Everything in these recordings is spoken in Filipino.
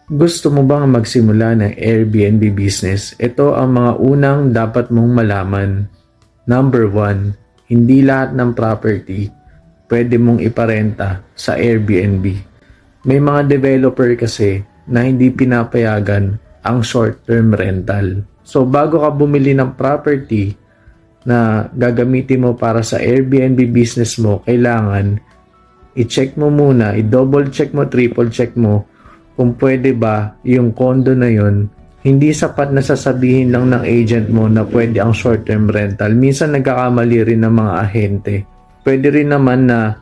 Gusto mo bang magsimula ng Airbnb business? Ito ang mga unang dapat mong malaman. Number 1, hindi lahat ng property pwede mong iparenta sa Airbnb. May mga developer kasi na hindi pinapayagan ang short-term rental. So bago ka bumili ng property na gagamitin mo para sa Airbnb business mo, kailangan i-check mo muna, i-double check mo, triple check mo kung pwede ba yung condo na yun. Hindi sapat na sasabihin lang ng agent mo na pwede ang short-term rental. Minsan nagkakamali rin ng mga ahente. Pwede rin naman na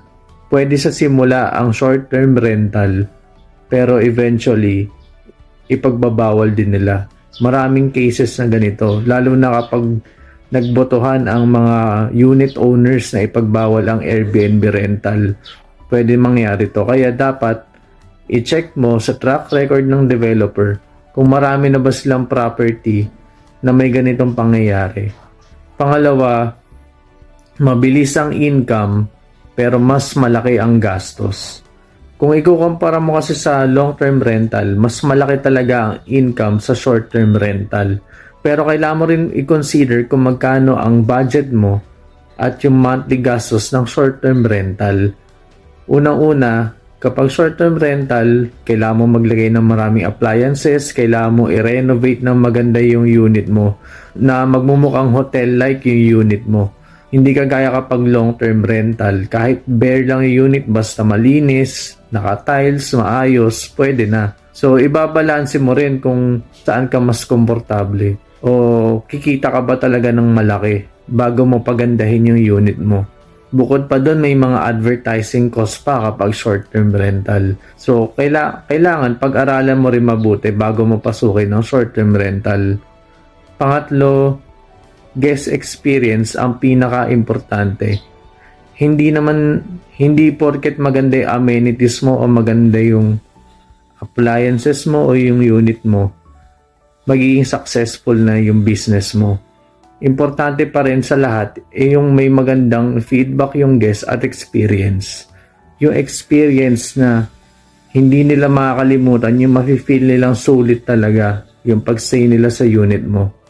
pwede sa simula ang short-term rental, pero eventually ipagbabawal din nila. Maraming cases na ganito, lalo na kapag nagbotohan ang mga unit owners na ipagbawal ang Airbnb rental. Pwede mangyari to. Kaya dapat i-check mo sa track record ng developer kung marami na ba silang property na may ganitong pangyayari. Pangalawa, mabilis ang income pero mas malaki ang gastos. Kung ikukumpara mo kasi sa long-term rental, mas malaki talaga ang income sa short-term rental. Pero kailangan mo rin i-consider kung magkano ang budget mo at yung monthly gastos ng short-term rental. Unang-una, kapag short-term rental, kailangan mo maglagay ng maraming appliances, kailangan mo i-renovate ng maganda yung unit mo na magmumukhang hotel-like yung unit mo. Hindi kagaya kapag long-term rental, kahit bare lang yung unit, basta malinis, naka-tiles, maayos, pwede na. So, ibabalanse mo rin kung saan ka mas komportable o kikita ka ba talaga ng malaki bago mo pagandahin yung unit mo. Bukod pa doon, may mga advertising cost pa kapag short-term rental. So, kailangan pag-aralan mo rin mabuti bago mo pasukin ng short-term rental. Pangatlo, guest experience ang pinaka-importante. Hindi porket maganda yung amenities mo o maganda yung appliances mo o yung unit mo, magiging successful na yung business mo. Importante pa rin sa lahat yung may magandang feedback yung guest at experience. Yung experience na hindi nila makakalimutan, yung mafe-feel nilang sulit talaga yung pag-stay nila sa unit mo.